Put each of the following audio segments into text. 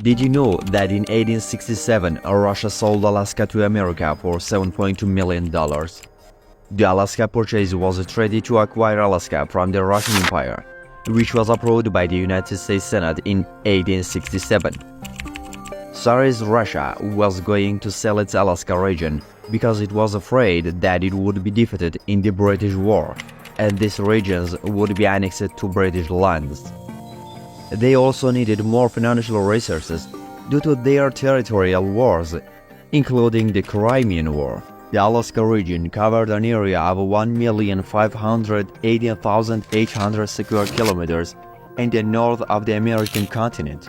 Did you know that in 1867, Russia sold Alaska to America for $7.2 million? The Alaska Purchase was a treaty to acquire Alaska from the Russian Empire, which was approved by the United States Senate in 1867. Tsarist Russia was going to sell its Alaska region because it was afraid that it would be defeated in the British War, and these regions would be annexed to British lands. They also needed more financial resources due to their territorial wars, including the Crimean War. The Alaska region covered an area of 1,580,800 square kilometers in the north of the American continent,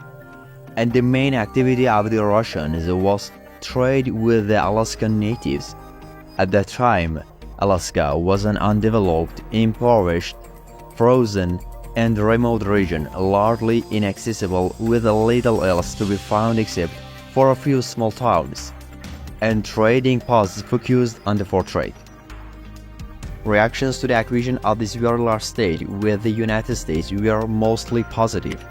and the main activity of the Russians was trade with the Alaskan natives. At that time, Alaska was an undeveloped, impoverished, frozen, and remote region, largely inaccessible with little else to be found except for a few small towns, and trading posts focused on the fur trade. Reactions to the acquisition of this very large state with the United States were mostly positive.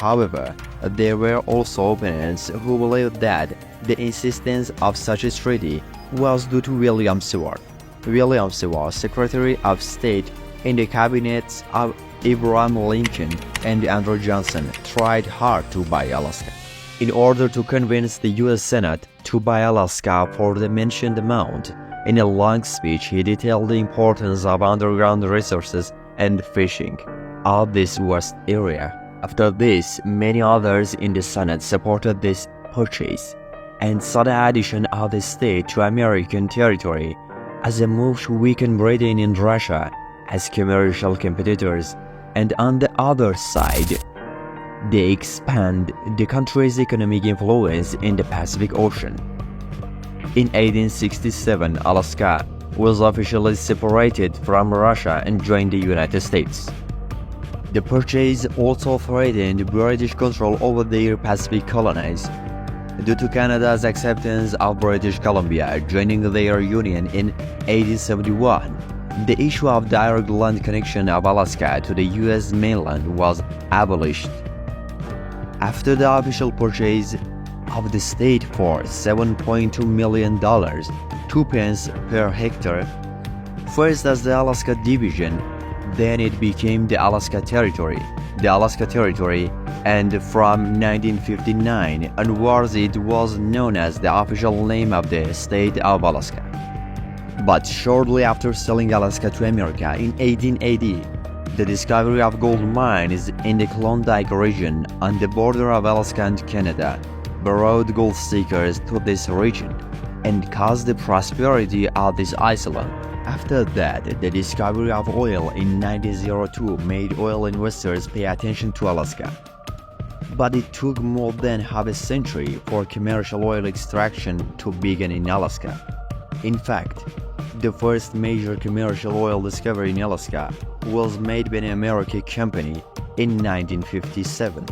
However, there were also opponents who believed that the insistence of such a treaty was due to William Seward. William Seward, Secretary of State in the cabinets of Abraham Lincoln and Andrew Johnson, tried hard to buy Alaska. In order to convince the U.S. Senate to buy Alaska for the mentioned amount, in a long speech he detailed the importance of underground resources and fishing of this vast area. After this, many others in the Senate supported this purchase and saw the addition of the state to American territory as a move to weaken Britain and Russia as commercial competitors, and on the other side, they expand the country's economic influence in the Pacific Ocean. In 1867, Alaska was officially separated from Russia and joined the United States. The purchase also threatened British control over their Pacific colonies. Due to Canada's acceptance of British Columbia joining their union in 1871, the issue of direct land connection of Alaska to the U.S. mainland was abolished. After the official purchase of the state for $7.2 million, 2 pence per hectare, first as the Alaska Division, then it became the Alaska Territory, and from 1959 onwards it was known as the official name of the state of Alaska. But shortly after selling Alaska to America in 1880, the discovery of gold mines in the Klondike region on the border of Alaska and Canada brought gold seekers to this region and caused the prosperity of this island. After that, the discovery of oil in 1902 made oil investors pay attention to Alaska. But it took more than half a century for commercial oil extraction to begin in Alaska. In fact, the first major commercial oil discovery in Alaska was made by an American company in 1957.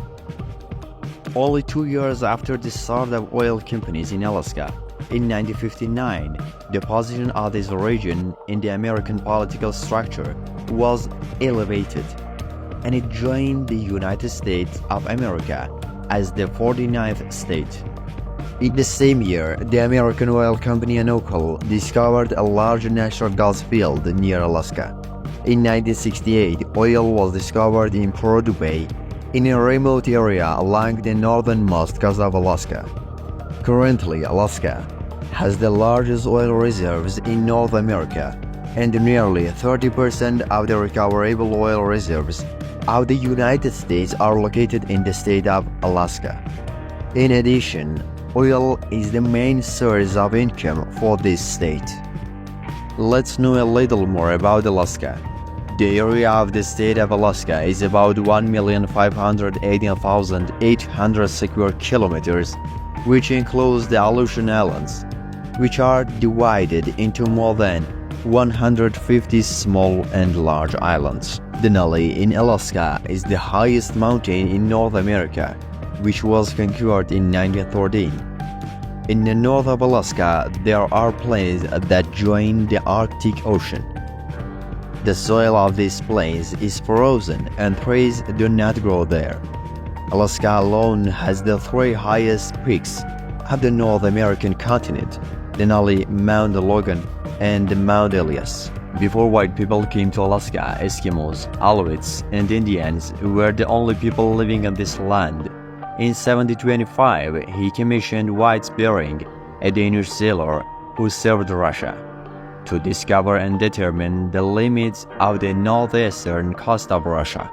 Only 2 years after the start of oil companies in Alaska, in 1959, the position of this region in the American political structure was elevated, and it joined the United States of America as the 49th state. In the same year, the American oil company Anocal discovered a large natural gas field near Alaska. In 1968, oil was discovered in Prudhoe Bay, in a remote area along the northernmost coast of Alaska. Currently, Alaska has the largest oil reserves in North America, and nearly 30% of the recoverable oil reserves of the United States are located in the state of Alaska. In addition, oil is the main source of income for this state. Let's know a little more about Alaska. The area of the state of Alaska is about 1,580,800 square kilometers, which includes the Aleutian Islands, which are divided into more than 150 small and large islands. Denali in Alaska is the highest mountain in North America, which was conquered in 1913. In the north of Alaska, there are plains that join the Arctic Ocean. The soil of these plains is frozen and trees do not grow there. Alaska alone has the three highest peaks of the North American continent, Denali, Mount Logan, and Mount Elias. Before white people came to Alaska, Eskimos, Inuits, and Indians were the only people living on this land. In 1725, he commissioned White Bering, a Danish sailor who served Russia, to discover and determine the limits of the northeastern coast of Russia.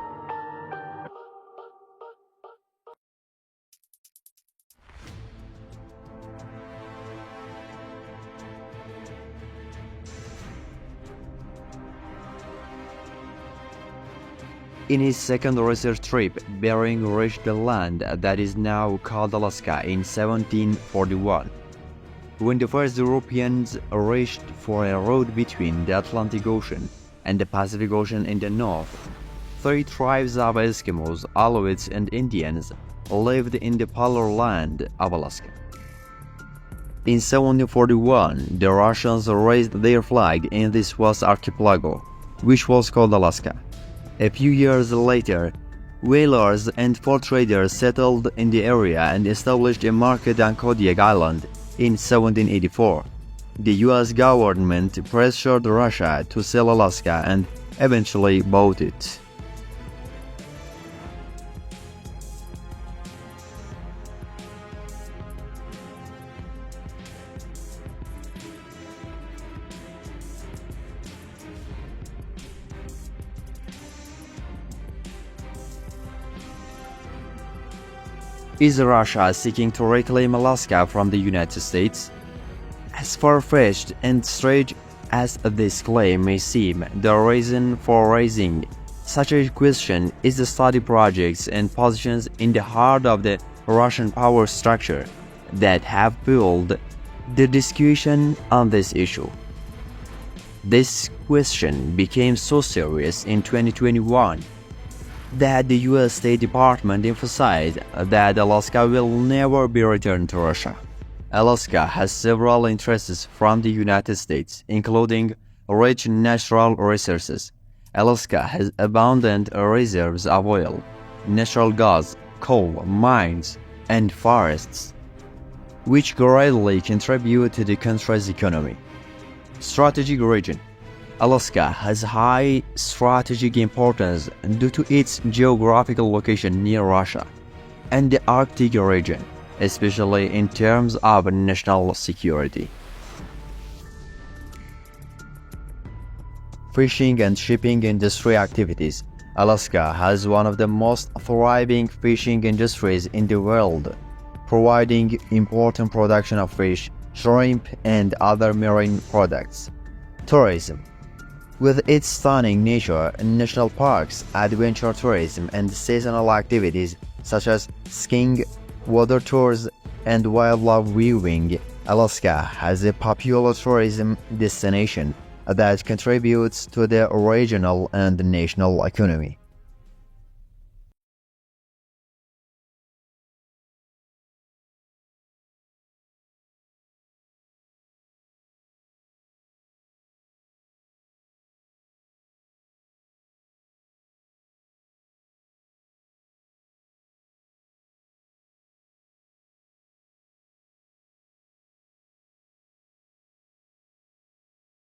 In his second research trip, Bering reached the land that is now called Alaska in 1741. When the first Europeans reached for a road between the Atlantic Ocean and the Pacific Ocean in the north, three tribes of Eskimos, Inuits, and Indians lived in the polar land of Alaska. In 1741, the Russians raised their flag in this vast archipelago, which was called Alaska. A few years later, whalers and fur traders settled in the area and established a market on Kodiak Island in 1784. The US government pressured Russia to sell Alaska and eventually bought it. Is Russia seeking to reclaim Alaska from the United States? As far-fetched and strange as this claim may seem, the reason for raising such a question is the study projects and positions in the heart of the Russian power structure that have fueled the discussion on this issue. This question became so serious in 2021 that the US State Department emphasized that Alaska will never be returned to Russia. Alaska has several interests from the United States, including rich natural resources. Alaska has abundant reserves of oil, natural gas, coal, mines, and forests, which greatly contribute to the country's economy. Strategic region. Alaska has high strategic importance due to its geographical location near Russia and the Arctic region, especially in terms of national security. Fishing and shipping industry activities. Alaska has one of the most thriving fishing industries in the world, providing important production of fish, shrimp, and other marine products. Tourism. With its stunning nature, national parks, adventure tourism, and seasonal activities such as skiing, water tours, and wildlife viewing, Alaska has a popular tourism destination that contributes to the regional and national economy.